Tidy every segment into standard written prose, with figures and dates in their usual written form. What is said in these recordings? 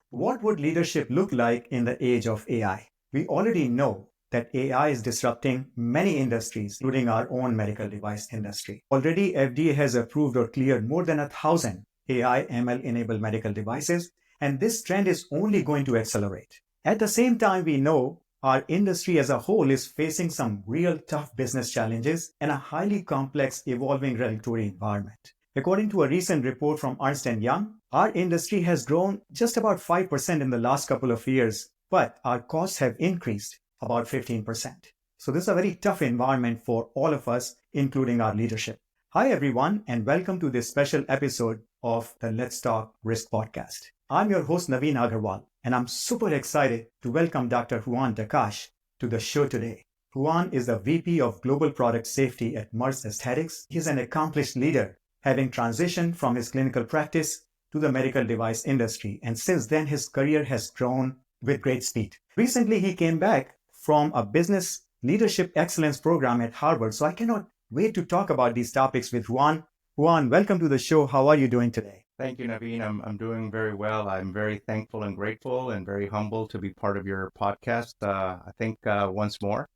What would leadership look like in the age of AI? We already know that AI is disrupting many industries, including our own medical device industry. Already, FDA has approved or cleared more than 1,000 AI ML enabled medical devices, and this trend is only going to accelerate. At the same time, we know our industry as a whole is facing some real tough business challenges and a highly complex, evolving regulatory environment. According to a recent report from Ernst & Young, our industry has grown just about 5% in the last couple of years, but our costs have increased about 15%. So this is a very tough environment for all of us, including our leadership. Hi, everyone, and welcome to this special episode of the Let's Talk Risk podcast. I'm your host, Naveen Agarwal, and I'm super excited to welcome Dr. Juan Daccach to the show today. Juan is the VP of Global Product Safety at Merz Aesthetics. He's an accomplished leader, having transitioned from his clinical practice to the medical device industry. And since then, his career has grown with great speed. Recently, he came back from a business leadership excellence program at Harvard. So I cannot wait to talk about these topics with Juan. Juan, welcome to the show. How are you doing today? Thank you, Naveen. I'm doing very well. I'm very thankful and grateful and very humble to be part of your podcast. I think once more,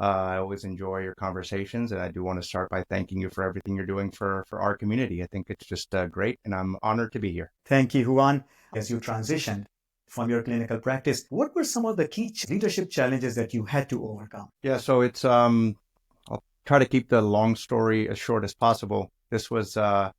I always enjoy your conversations, and I do want to start by thanking you for everything you're doing for our community. I think it's just great, and I'm honored to be here. Thank you, Juan. As you transitioned from your clinical practice, what were some of the key leadership challenges that you had to overcome? Yeah, so it's I'll try to keep the long story as short as possible. This was I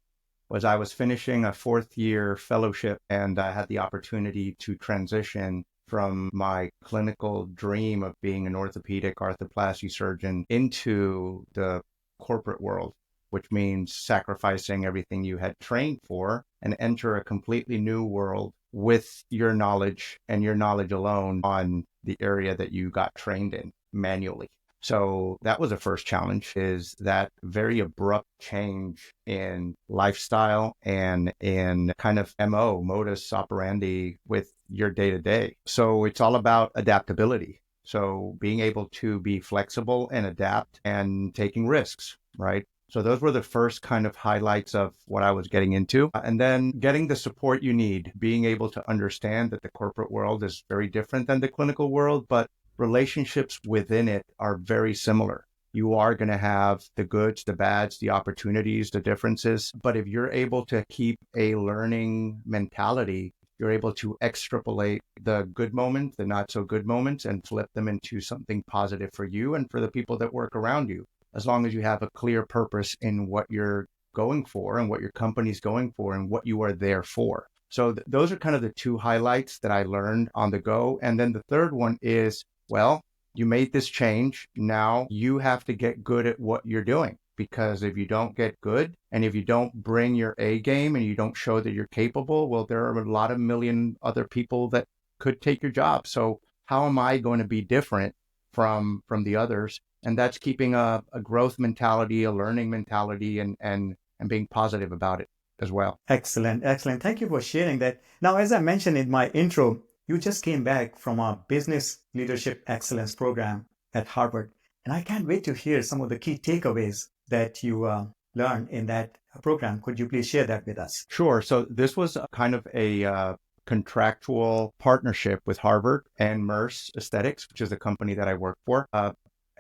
was finishing a fourth year fellowship, and I had the opportunity to transition from my clinical dream of being an orthopedic arthroplasty surgeon into the corporate world, which means sacrificing everything you had trained for and enter a completely new world with your knowledge and your knowledge alone on the area that you got trained in manually. So that was the first challenge, is that very abrupt change in lifestyle and in kind of modus operandi with your day-to-day. So it's all about adaptability. So being able to be flexible and adapt and taking risks, right? So those were the first kind of highlights of what I was getting into. And then getting the support you need, being able to understand that the corporate world is very different than the clinical world, but relationships within it are very similar. You are going to have the goods, the bads, the opportunities, the differences. But if you're able to keep a learning mentality, you're able to extrapolate the good moments, the not so good moments, and flip them into something positive for you and for the people that work around you. As long as you have a clear purpose in what you're going for and what your company's going for and what you are there for. So those are kind of the two highlights that I learned on the go. And then the third one is, well, you made this change. Now you have to get good at what you're doing, because if you don't get good and if you don't bring your A game and you don't show that you're capable, well, there are a lot of million other people that could take your job. So how am I going to be different from the others? And that's keeping a growth mentality, a learning mentality, and being positive about it as well. Excellent. Excellent. Thank you for sharing that. Now, as I mentioned in my intro, you just came back from a business leadership excellence program at Harvard, and I can't wait to hear some of the key takeaways that you learned in that program. Could you please share that with us? Sure. So this was kind of a contractual partnership with Harvard and Merz Aesthetics, which is a company that I work for.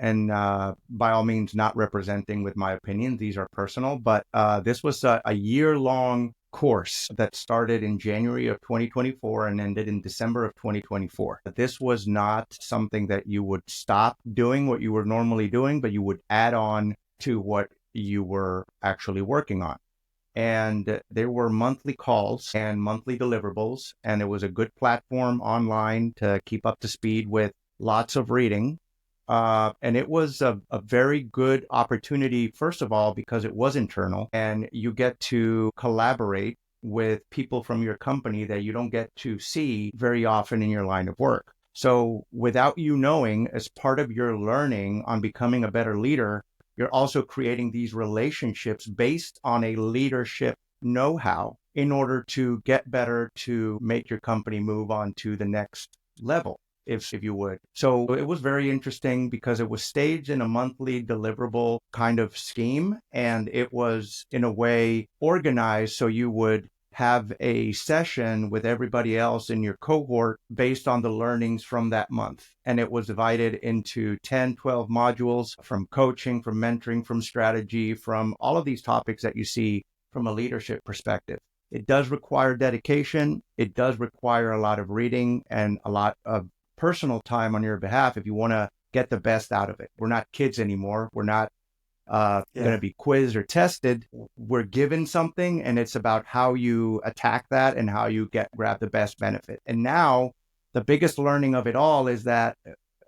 And by all means, not representing with my opinion, these are personal, but this was a year-long course that started in January of 2024 and ended in December of 2024. This was not something that you would stop doing what you were normally doing, but you would add on to what you were actually working on. And there were monthly calls and monthly deliverables, and it was a good platform online to keep up to speed with lots of reading. And it was a very good opportunity, first of all, because it was internal and you get to collaborate with people from your company that you don't get to see very often in your line of work. So without you knowing, as part of your learning on becoming a better leader, you're also creating these relationships based on a leadership know-how in order to get better, to make your company move on to the next level. If you would. So it was very interesting because it was staged in a monthly deliverable kind of scheme, and it was in a way organized so you would have a session with everybody else in your cohort based on the learnings from that month. And it was divided into 10, 12 modules from coaching, from mentoring, from strategy, from all of these topics that you see from a leadership perspective. It does require dedication. It does require a lot of reading and a lot of personal time on your behalf if you want to get the best out of it. We're not kids anymore. We're not going to be quizzed or tested. We're given something, and it's about how you attack that and how you grab the best benefit. And now the biggest learning of it all is that,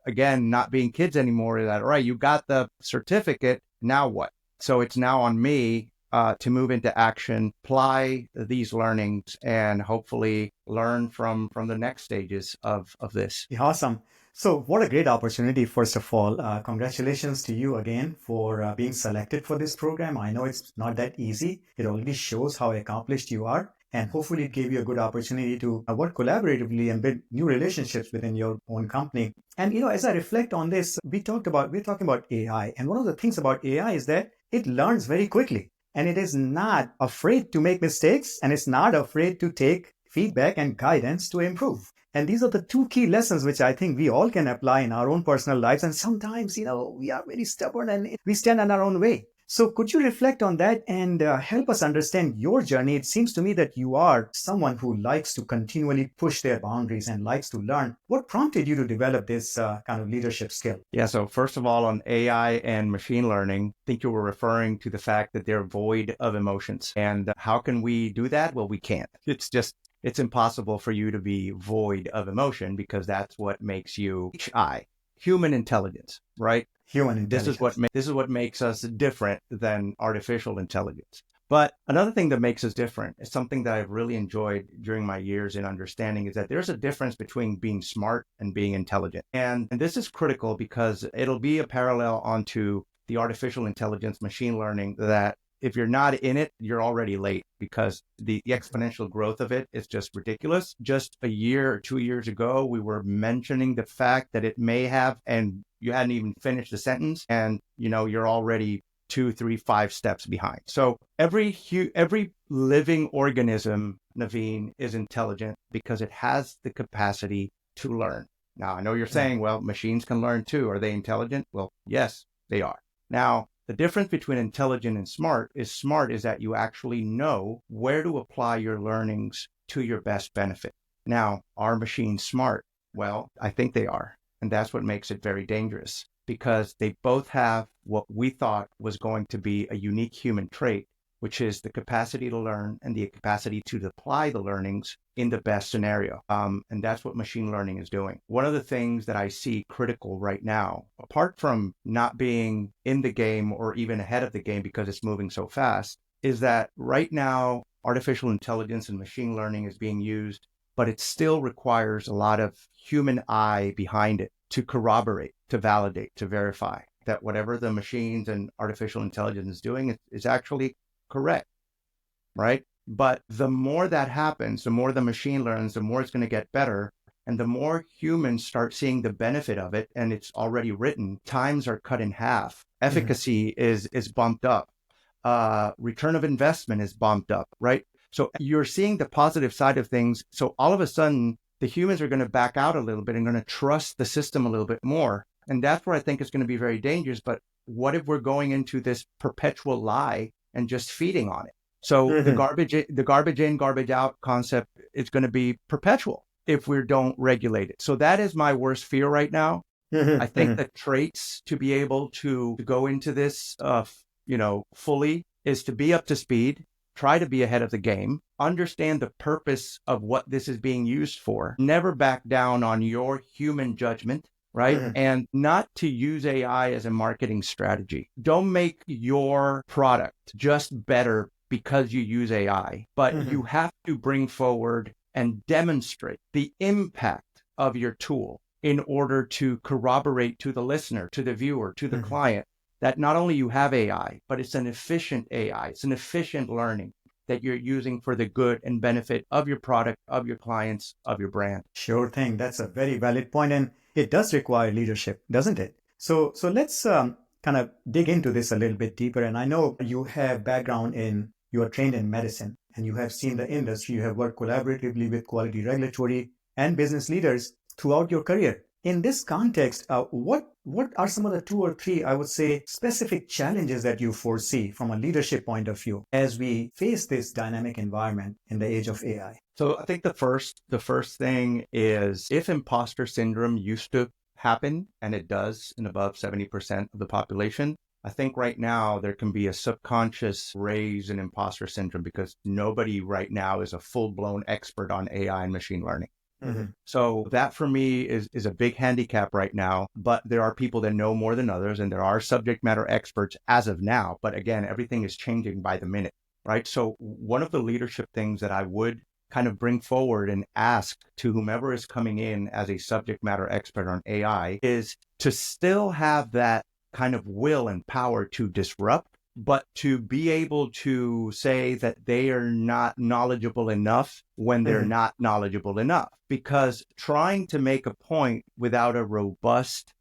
again, not being kids anymore, is that, all right, you got the certificate, now what? So it's now on me to move into action, apply these learnings, and hopefully learn from the next stages of this. Awesome. So what a great opportunity. First of all, congratulations to you again for being selected for this program. I know it's not that easy. It already shows how accomplished you are. And hopefully it gave you a good opportunity to work collaboratively and build new relationships within your own company. And, as I reflect on this, we're talking about AI. And one of the things about AI is that it learns very quickly. And it is not afraid to make mistakes, and it's not afraid to take feedback and guidance to improve. And these are the two key lessons which I think we all can apply in our own personal lives. And sometimes, we are very stubborn and we stand in our own way. So could you reflect on that and help us understand your journey? It seems to me that you are someone who likes to continually push their boundaries and likes to learn. What prompted you to develop this kind of leadership skill? Yeah, so first of all, on AI and machine learning, I think you were referring to the fact that they're void of emotions. And how can we do that? Well, we can't. It's impossible for you to be void of emotion, because that's what makes you HI, human intelligence, right? Human intelligence. This is what makes us different than artificial intelligence. But another thing that makes us different is something that I've really enjoyed during my years in understanding, is that there's a difference between being smart and being intelligent. And this is critical because it'll be a parallel onto the artificial intelligence, machine learning, that if you're not in it, you're already late, because the exponential growth of it is just ridiculous. Just a year or 2 years ago, we were mentioning the fact that it may have, and you hadn't even finished the sentence, and you're already 2, 3, 5 steps behind. So every living organism, Naveen, is intelligent because it has the capacity to learn. Now, I know you're saying, well, machines can learn too. Are they intelligent? Well, yes, they are. Now, the difference between intelligent and smart is that you actually know where to apply your learnings to your best benefit. Now, are machines smart? Well, I think they are. And that's what makes it very dangerous, because they both have what we thought was going to be a unique human trait, which is the capacity to learn and the capacity to apply the learnings in the best scenario. And that's what machine learning is doing. One of the things that I see critical right now, apart from not being in the game or even ahead of the game because it's moving so fast, is that right now, artificial intelligence and machine learning is being used, but it still requires a lot of human eye behind it to corroborate, to validate, to verify that whatever the machines and artificial intelligence is doing is actually correct, right? But the more that happens, the more the machine learns, the more it's going to get better. And the more humans start seeing the benefit of it, and it's already written, times are cut in half. Efficacy is bumped up. Return of investment is bumped up, right? So you're seeing the positive side of things. So all of a sudden, the humans are going to back out a little bit and going to trust the system a little bit more. And that's where I think it's going to be very dangerous. But what if we're going into this perpetual lie and just feeding on it? So the garbage in, garbage out concept is going to be perpetual if we don't regulate it. So that is my worst fear right now. I think the traits to be able to go into this, fully, is to be up to speed, try to be ahead of the game, understand the purpose of what this is being used for, never back down on your human judgment, right? And not to use AI as a marketing strategy. Don't make your product just better because you use AI, but you have to bring forward and demonstrate the impact of your tool in order to corroborate to the listener, to the viewer, to the client, that not only you have AI, but it's an efficient AI. It's an efficient learning that you're using for the good and benefit of your product, of your clients, of your brand. Sure thing. That's a very valid point. And it does require leadership, doesn't it? So let's kind of dig into this a little bit deeper. And I know you have background you are trained in medicine. and you have seen the industry, you have worked collaboratively with quality regulatory and business leaders throughout your career. In this context, what are some of the 2 or 3, I would say, specific challenges that you foresee from a leadership point of view as we face this dynamic environment in the age of AI? So I think the first thing is, if imposter syndrome used to happen, and it does in above 70% of the population, I think right now there can be a subconscious raise in imposter syndrome because nobody right now is a full-blown expert on AI and machine learning. Mm-hmm. So that for me is a big handicap right now, but there are people that know more than others, and there are subject matter experts as of now. But again, everything is changing by the minute, right? So one of the leadership things that I would kind of bring forward and ask to whomever is coming in as a subject matter expert on AI is to still have that kind of will and power to disrupt, but to be able to say that they are not knowledgeable enough when they're not knowledgeable enough. Because trying to make a point without a robust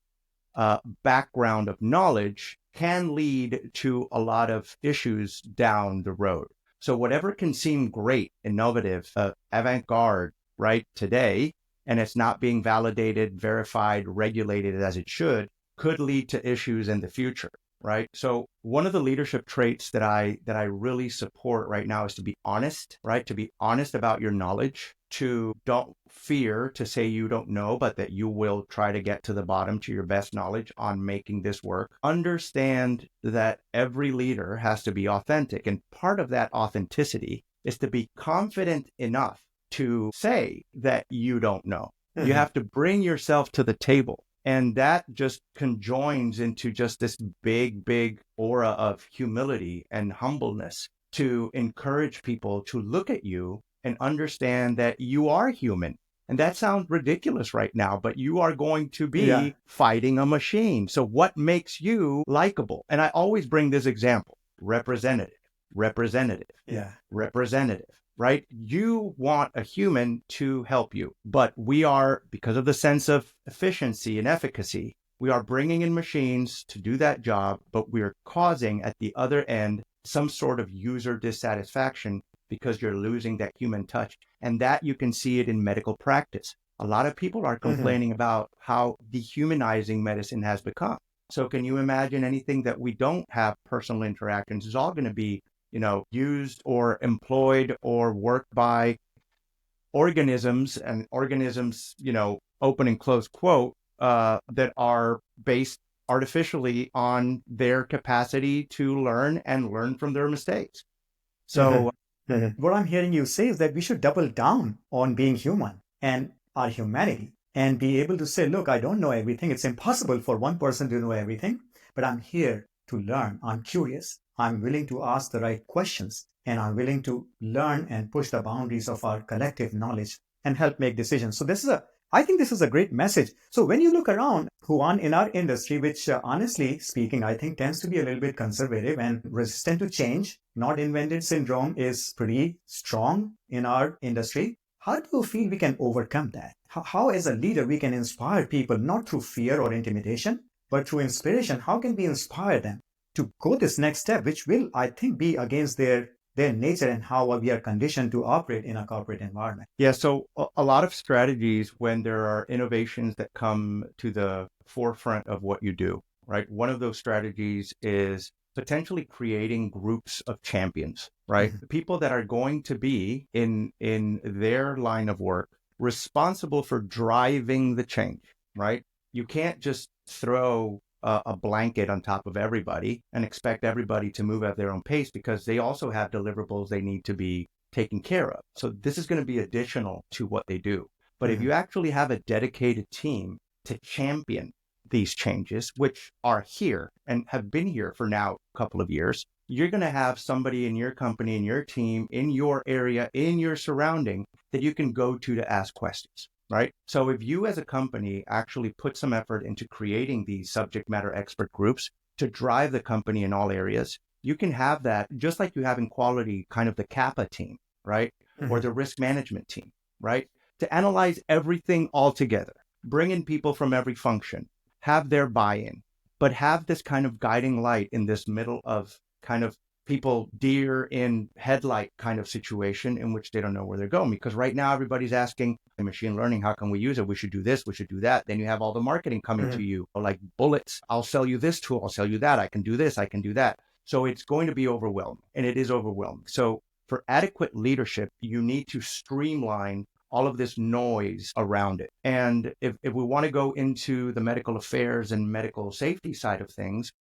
background of knowledge can lead to a lot of issues down the road. So whatever can seem great, innovative, avant-garde, right, today, and it's not being validated, verified, regulated as it should, could lead to issues in the future, right? So one of the leadership traits that I really support right now is to be honest, right? To be honest about your knowledge, to don't fear to say you don't know, but that you will try to get to the bottom to your best knowledge on making this work. Understand that every leader has to be authentic. And part of that authenticity is to be confident enough to say that you don't know. You have to bring yourself to the table. And that just conjoins into just this big aura of humility and humbleness to encourage people to look at you and understand that you are human. And that sounds ridiculous right now, but you are going to be fighting a machine. So what makes you likable? And I always bring this example: representative, right? You want a human to help you, but we are, because of the sense of efficiency and efficacy, we are bringing in machines to do that job, but we are causing at the other end some sort of user dissatisfaction because you're losing that human touch. And that you can see it in medical practice. A lot of people are complaining about how dehumanizing medicine has become. So can you imagine anything that we don't have personal interactions is all going to be, used or employed or worked by organisms, and organisms, open and close quote, that are based artificially on their capacity to learn and learn from their mistakes. So what I'm hearing you say is that we should double down on being human and our humanity and be able to say, look, I don't know everything. It's impossible for one person to know everything, but I'm here to learn. I'm curious. I'm willing to ask the right questions, and I'm willing to learn and push the boundaries of our collective knowledge and help make decisions. So I think this is a great message. So when you look around, Juan, in our industry, which honestly speaking, I think tends to be a little bit conservative and resistant to change, not invented syndrome is pretty strong in our industry. How do you feel we can overcome that? How as a leader, we can inspire people, not through fear or intimidation, but through inspiration? How can we inspire them to go this next step, which will, I think, be against their nature and how we are conditioned to operate in a corporate environment? Yeah, so a lot of strategies when there are innovations that come to the forefront of what you do, right? One of those strategies is potentially creating groups of champions, right? The people that are going to be in their line of work responsible for driving the change, right? You can't just throw a blanket on top of everybody and expect everybody to move at their own pace, because they also have deliverables they need to be taken care of. So this is going to be additional to what they do. But if you actually have a dedicated team to champion these changes, which are here and have been here for now a couple of years, you're going to have somebody in your company, in your team, in your area, in your surrounding that you can go to ask questions. Right? So if you as a company actually put some effort into creating these subject matter expert groups to drive the company in all areas, you can have that just like you have in quality, kind of the Kappa team, right? Or the risk management team, right? To analyze everything all together, bring in people from every function, have their buy-in, but have this kind of guiding light in this middle of kind of people deer in headlight kind of situation in which they don't know where they're going. Because right now everybody's asking machine learning, how can we use it? We should do this, we should do that. Then you have all the marketing coming to you, like bullets. I'll sell you this tool, I'll sell you that. I can do this, I can do that. So it's going to be overwhelming, and it is overwhelming. So for adequate leadership, you need to streamline all of this noise around it. And if we want to go into the medical affairs and medical safety side of things,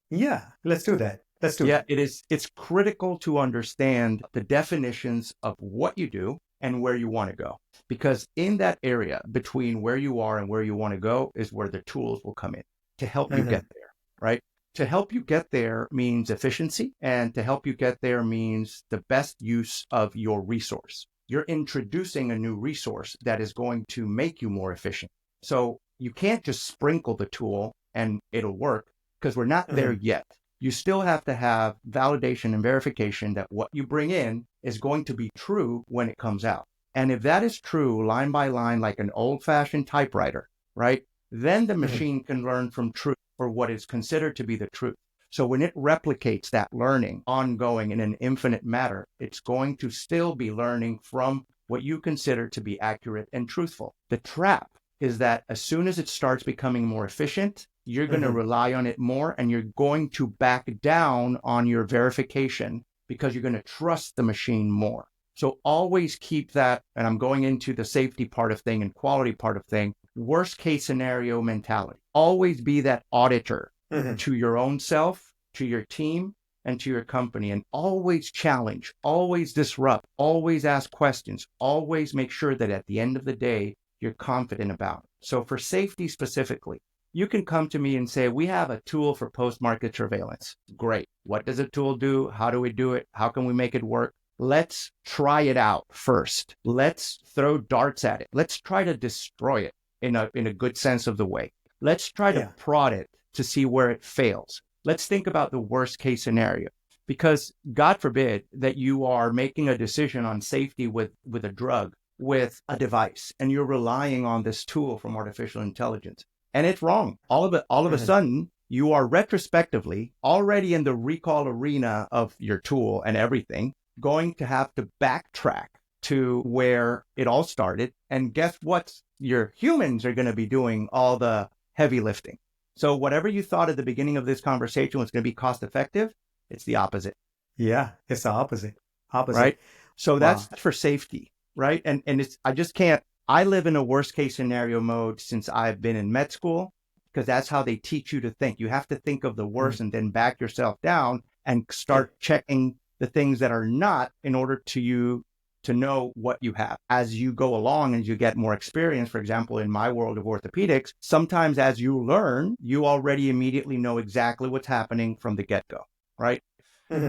yeah, let's do that. Let's do that. It's critical to understand the definitions of what you do and where you want to go. Because in that area between where you are and where you want to go is where the tools will come in to help you get there, right? To help you get there means efficiency, and to help you get there means the best use of your resource. You're introducing a new resource that is going to make you more efficient. So you can't just sprinkle the tool and it'll work, because we're not there yet. You still have to have validation and verification that what you bring in is going to be true when it comes out. And if that is true line by line, like an old-fashioned typewriter, right, then the machine can learn from truth, or what is considered to be the truth. So when it replicates that learning ongoing in an infinite matter, it's going to still be learning from what you consider to be accurate and truthful. The trap is that as soon as it starts becoming more efficient, you're going to rely on it more, and you're going to back down on your verification because you're going to trust the machine more. So always keep that, and I'm going into the safety part of thing and quality part of thing, worst case scenario mentality. Always be that auditor to your own self, to your team, and to your company, and always challenge, always disrupt, always ask questions, always make sure that at the end of the day, you're confident about it. So for safety specifically, you can come to me and say, we have a tool for post-market surveillance. Great. What does a tool do? How do we do it? How can we make it work? Let's try it out first. Let's throw darts at it. Let's try to destroy it in a good sense of the way. Let's try to prod it to see where it fails. Let's think about the worst case scenario, because God forbid that you are making a decision on safety with a drug, with a device, and you're relying on this tool from artificial intelligence, and it's wrong. All of a sudden, you are retrospectively already in the recall arena of your tool and everything, going to have to backtrack to where it all started. And guess what? Your humans are going to be doing all the heavy lifting. So whatever you thought at the beginning of this conversation was going to be cost effective, it's the opposite. Yeah, it's the opposite. Right? So that's for safety, right? And it's, I live in a worst case scenario mode since I've been in med school, because that's how they teach you to think. You have to think of the worst and then back yourself down and start checking the things that are not, in order to know what you have. As you go along and you get more experience, for example, in my world of orthopedics, sometimes as you learn, you already immediately know exactly what's happening from the get-go, right?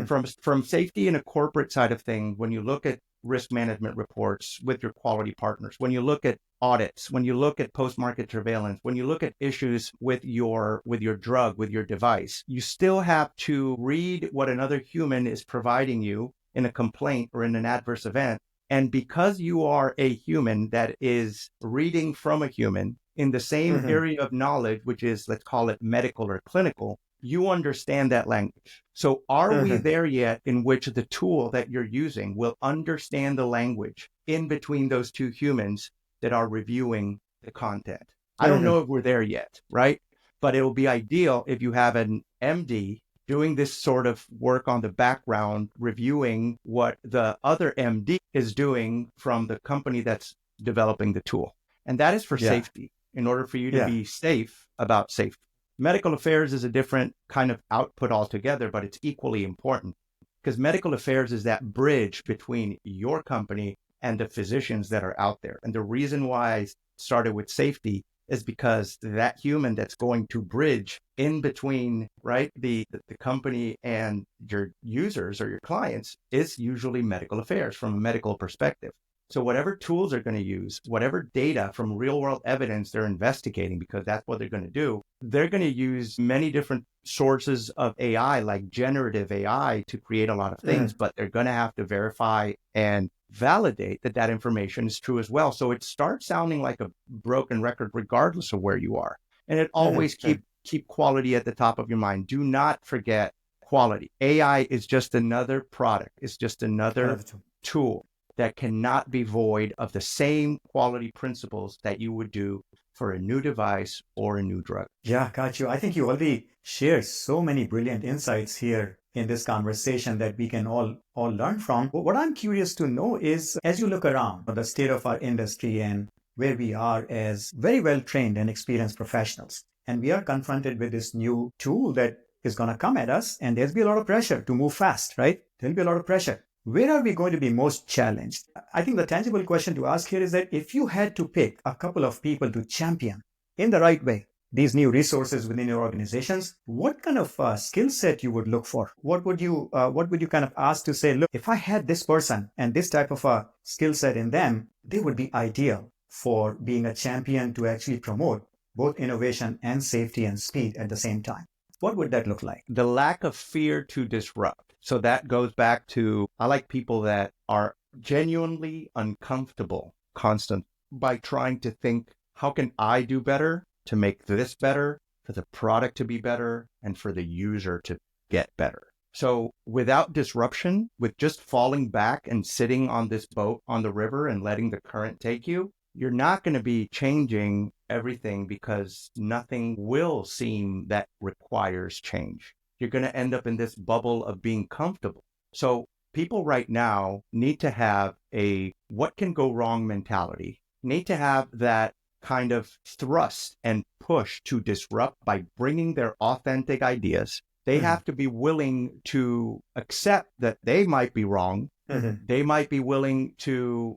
From safety in a corporate side of things, when you look at risk management reports with your quality partners, when you look at audits, when you look at post-market surveillance, when you look at issues with your drug, with your device, you still have to read what another human is providing you in a complaint or in an adverse event. And because you are a human that is reading from a human in the same area of knowledge, which is, let's call it medical or clinical, you understand that language. So are we there yet in which the tool that you're using will understand the language in between those two humans that are reviewing the content? I don't know if we're there yet, right? But it will be ideal if you have an MD doing this sort of work on the background, reviewing what the other MD is doing from the company that's developing the tool. And that is for safety, in order for you to be safe about safety. Medical affairs is a different kind of output altogether, but it's equally important, because medical affairs is that bridge between your company and the physicians that are out there. And the reason why I started with safety is because that human that's going to bridge in between, right, the company and your users or your clients is usually medical affairs from a medical perspective. So whatever tools they're going to use, whatever data from real world evidence they're investigating, because that's what they're going to do, they're going to use many different sources of AI, like generative AI, to create a lot of things, but they're going to have to verify and validate that that information is true as well. So it starts sounding like a broken record regardless of where you are. And it always keep quality at the top of your mind. Do not forget quality. AI is just another product. It's just another tool that cannot be void of the same quality principles that you would do for a new device or a new drug. Yeah, got you. I think you already shared so many brilliant insights here in this conversation that we can all learn from. But what I'm curious to know is, as you look around the state of our industry and where we are as very well trained and experienced professionals, and we are confronted with this new tool that is going to come at us, and there's be a lot of pressure to move fast, right? There'll be a lot of pressure. Where are we going to be most challenged? I think the tangible question to ask here is that if you had to pick a couple of people to champion in the right way these new resources within your organizations, what kind of skill set you would look for? What would you kind of ask to say, look, if I had this person and this type of a skill set in them, they would be ideal for being a champion to actually promote both innovation and safety and speed at the same time. What would that look like? The lack of fear to disrupt. So that goes back to, I like people that are genuinely uncomfortable constant by trying to think, how can I do better to make this better, for the product to be better, and for the user to get better? So without disruption, with just falling back and sitting on this boat on the river and letting the current take you, you're not going to be changing everything because nothing will seem that requires change. You're going to end up in this bubble of being comfortable. So people right now need to have a what can go wrong mentality, need to have that kind of thrust and push to disrupt by bringing their authentic ideas. They have to be willing to accept that they might be wrong. They might be willing to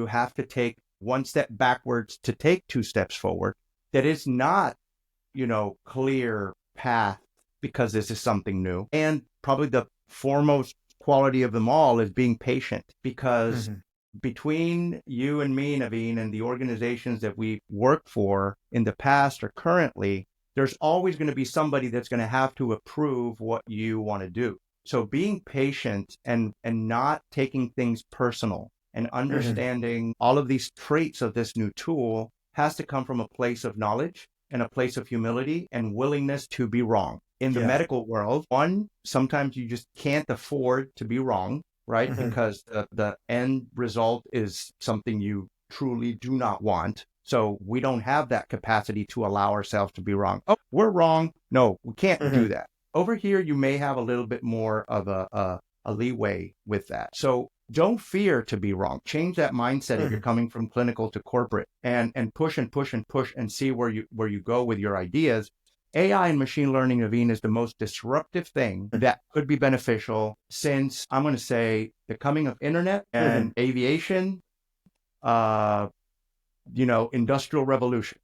have to take one step backwards to take two steps forward. That is not, clear path because this is something new. And probably the foremost quality of them all is being patient, because between you and me, Naveen, and the organizations that we work for in the past or currently, there's always going to be somebody that's going to have to approve what you want to do. So being patient and not taking things personal and understanding all of these traits of this new tool has to come from a place of knowledge and a place of humility and willingness to be wrong. In the medical world, sometimes you just can't afford to be wrong, right? Because the end result is something you truly do not want. So we don't have that capacity to allow ourselves to be wrong. Oh, we're wrong. No, we can't do that. Over here, you may have a little bit more of a leeway with that. So don't fear to be wrong. Change that mindset if you're coming from clinical to corporate, and push and push and push and see where you go with your ideas. AI and machine learning, Naveen, is the most disruptive thing that could be beneficial since, I'm going to say, the coming of internet and aviation, industrial revolution,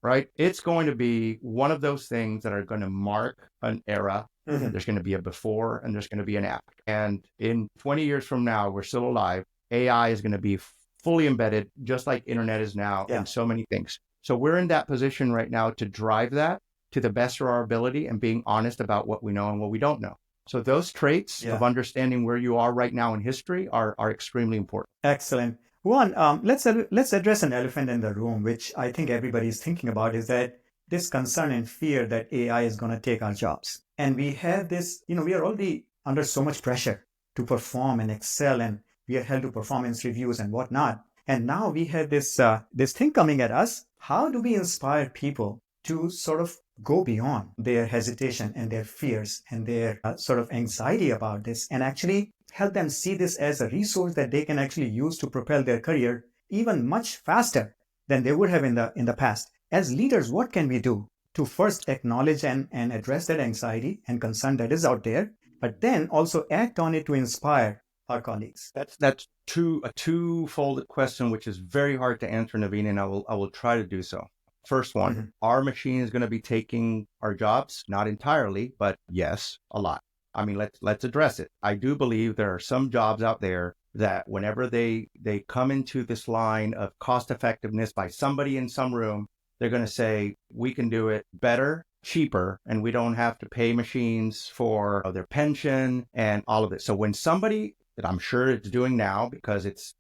right? It's going to be one of those things that are going to mark an era. There's going to be a before and there's going to be an after. And in 20 years from now, we're still alive. AI is going to be fully embedded, just like internet is now, in so many things. So we're in that position right now to drive that to the best of our ability and being honest about what we know and what we don't know. So those traits of understanding where you are right now in history are extremely important. Excellent. Juan, let's address an elephant in the room, which I think everybody is thinking about, is that this concern and fear that AI is going to take our jobs. And we have this, we are already under so much pressure to perform and excel, and we are held to performance reviews and whatnot. And now we have this thing coming at us. How do we inspire people to sort of go beyond their hesitation and their fears and their sort of anxiety about this, and actually help them see this as a resource that they can actually use to propel their career even much faster than they would have in the past? As leaders, what can we do to first acknowledge and address that anxiety and concern that is out there, but then also act on it to inspire our colleagues? That's a two-folded question, which is very hard to answer, Naveen, and I will try to do so. First one, our machine is going to be taking our jobs, not entirely, but yes, a lot. I mean, let's address it. I do believe there are some jobs out there that whenever they come into this line of cost effectiveness by somebody in some room, they're going to say, we can do it better, cheaper, and we don't have to pay machines for their pension and all of it. So when somebody, that I'm sure it's doing now because it's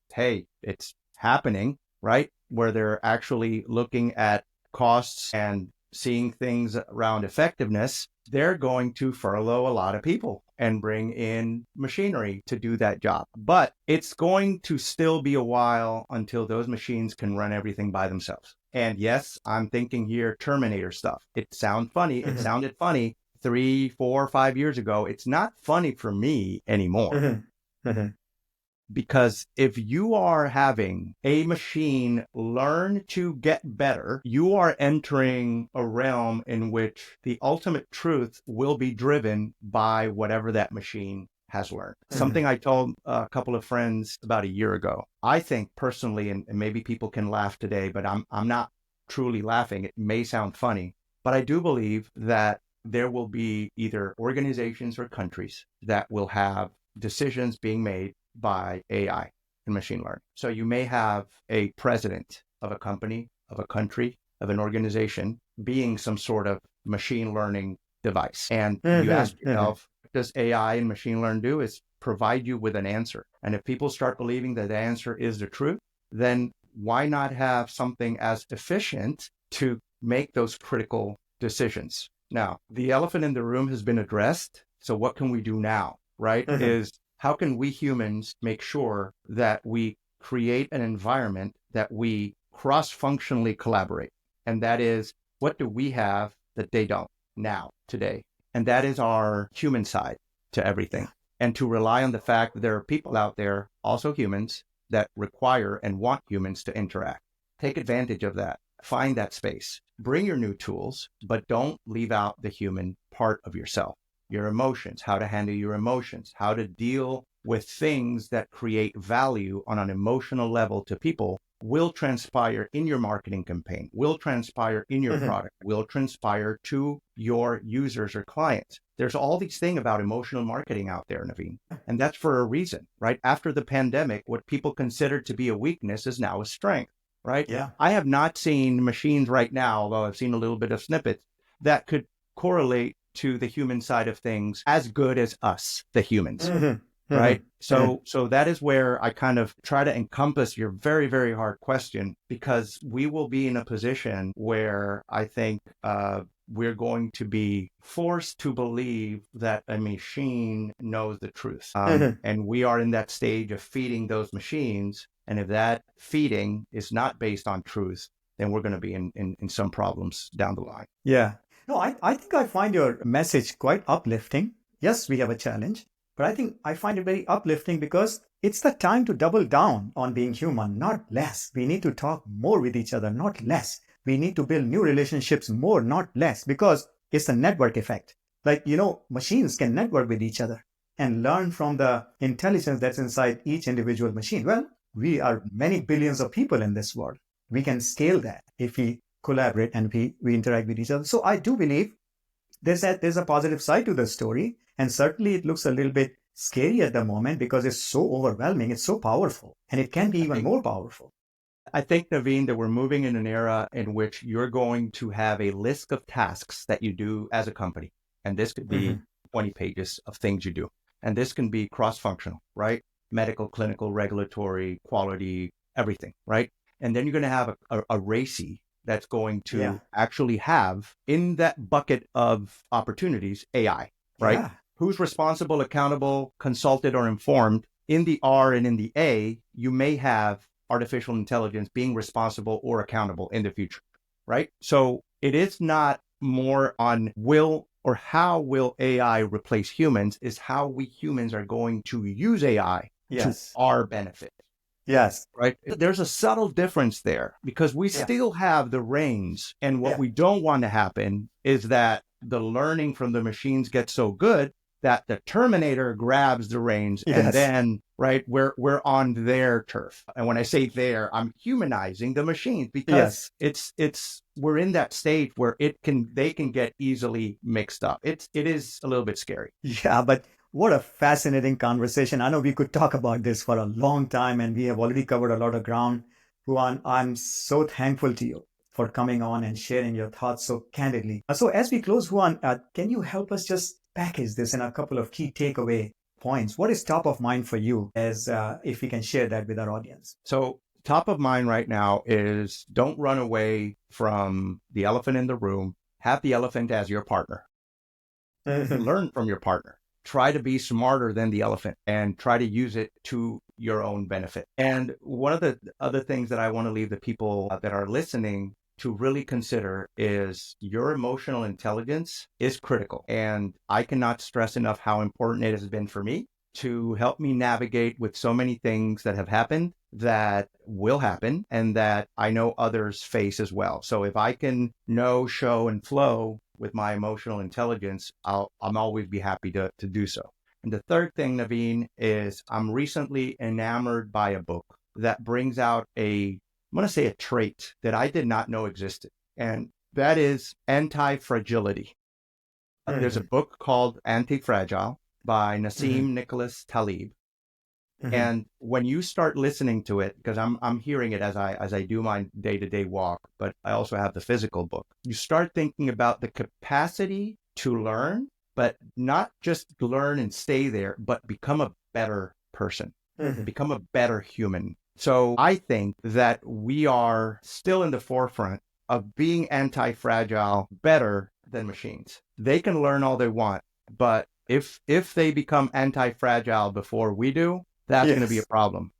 happening, right? Where they're actually looking at costs and seeing things around effectiveness, they're going to furlough a lot of people and bring in machinery to do that job. But it's going to still be a while until those machines can run everything by themselves. And yes, I'm thinking here Terminator stuff. It sounds funny. It sounded funny 3, 4, 5 years ago. It's not funny for me anymore. Because if you are having a machine learn to get better, you are entering a realm in which the ultimate truth will be driven by whatever that machine has learned. Something I told a couple of friends about a year ago. I think personally, and maybe people can laugh today, but I'm not truly laughing. It may sound funny, but I do believe that there will be either organizations or countries that will have decisions being made by AI and machine learning. So you may have a president of a company, of a country, of an organization being some sort of machine learning device. And you ask yourself, what does AI and machine learn do? Is provide you with an answer. And if people start believing that the answer is the truth, then why not have something as efficient to make those critical decisions? Now, the elephant in the room has been addressed. So what can we do now, right? Is how can we humans make sure that we create an environment that we cross-functionally collaborate? And that is, what do we have that they don't now, today? And that is our human side to everything. And to rely on the fact that there are people out there, also humans, that require and want humans to interact. Take advantage of that. Find that space. Bring your new tools, but don't leave out the human part of yourself. Your emotions, how to handle your emotions, how to deal with things that create value on an emotional level to people will transpire in your marketing campaign, will transpire in your product, will transpire to your users or clients. There's all these things about emotional marketing out there, Naveen, and that's for a reason, right? After the pandemic, what people considered to be a weakness is now a strength, right? Yeah. I have not seen machines right now, although I've seen a little bit of snippets, that could correlate to the human side of things as good as us, the humans, right? So that is where I kind of try to encompass your very, very hard question, because we will be in a position where I think we're going to be forced to believe that a machine knows the truth. And we are in that stage of feeding those machines. And if that feeding is not based on truth, then we're going to be in some problems down the line. Yeah. No, I think I find your message quite uplifting. Yes, we have a challenge, but I think I find it very uplifting because it's the time to double down on being human, not less. We need to talk more with each other, not less. We need to build new relationships more, not less, because it's a network effect. Like, machines can network with each other and learn from the intelligence that's inside each individual machine. Well, we are many billions of people in this world. We can scale that if we collaborate and we interact with each other. So I do believe there's a positive side to the story. And certainly it looks a little bit scary at the moment because it's so overwhelming. It's so powerful, and it can be even more powerful. I think, Naveen, that we're moving in an era in which you're going to have a list of tasks that you do as a company. And this could be 20 pages of things you do. And this can be cross-functional, right? Medical, clinical, regulatory, quality, everything, right? And then you're going to have a RACI that's going to actually have in that bucket of opportunities, AI, right? Yeah. Who's responsible, accountable, consulted, or informed? In the R and in the A, you may have artificial intelligence being responsible or accountable in the future, right? So it is not more on will or how will AI replace humans, is how we humans are going to use AI to our benefit. Yes. Right. There's a subtle difference there because we still have the reins. And what we don't want to happen is that the learning from the machines gets so good that the Terminator grabs the reins and then, right, we're on their turf. And when I say there, I'm humanizing the machines because we're in that stage where they can get easily mixed up. It is a little bit scary. Yeah, but what a fascinating conversation. I know we could talk about this for a long time, and we have already covered a lot of ground. Juan, I'm so thankful to you for coming on and sharing your thoughts so candidly. So as we close, Juan, can you help us just package this in a couple of key takeaway points? What is top of mind for you, as if we can share that with our audience? So top of mind right now is don't run away from the elephant in the room. Have the elephant as your partner. Learn from your partner. Try to be smarter than the elephant and try to use it to your own benefit. And one of the other things that I want to leave the people that are listening to really consider is your emotional intelligence is critical. And I cannot stress enough how important it has been for me to help me navigate with so many things that have happened, that will happen, and that I know others face as well. So if I can know, show, and flow with my emotional intelligence, I'm always be happy to do so. And the third thing, Naveen, is I'm recently enamored by a book that brings out I'm going to say a trait that I did not know existed. And that is anti-fragility. There's a book called Anti-Fragile by Nassim Nicholas Taleb. And when you start listening to it, because I'm hearing it as I do my day-to-day walk, but I also have the physical book, you start thinking about the capacity to learn, but not just learn and stay there, but become a better person, become a better human. So I think that we are still in the forefront of being anti-fragile better than machines. They can learn all they want, but if they become anti-fragile before we do, that's going to be a problem.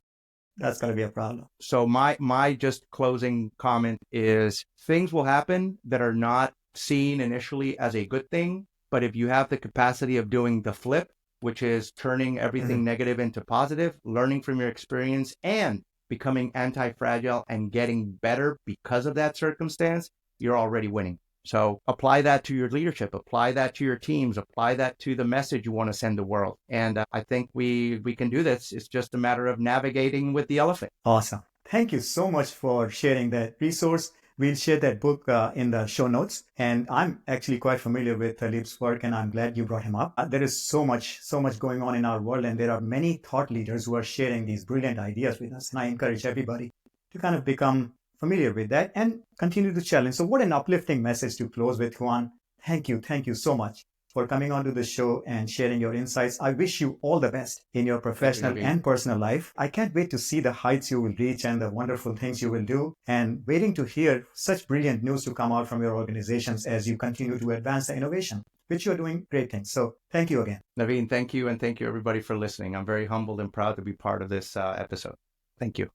That's going to be a problem. So my just closing comment is things will happen that are not seen initially as a good thing, but if you have the capacity of doing the flip, which is turning everything negative into positive, learning from your experience and becoming anti-fragile and getting better because of that circumstance, you're already winning. So apply that to your leadership, apply that to your teams, apply that to the message you want to send the world. And I think we can do this. It's just a matter of navigating with the elephant. Awesome. Thank you so much for sharing that resource. We'll share that book in the show notes. And I'm actually quite familiar with Talib's work, and I'm glad you brought him up. There is so much going on in our world, and there are many thought leaders who are sharing these brilliant ideas with us. And I encourage everybody to kind of become familiar with that and continue to challenge. So what an uplifting message to close with, Juan. Thank you so much for coming onto the show and sharing your insights. I wish you all the best in your professional and personal life. I can't wait to see the heights you will reach and the wonderful things you will do, and waiting to hear such brilliant news to come out from your organizations as you continue to advance the innovation, which you're doing great things. So thank you again. Naveen, thank you. And thank you everybody for listening. I'm very humbled and proud to be part of this episode. Thank you.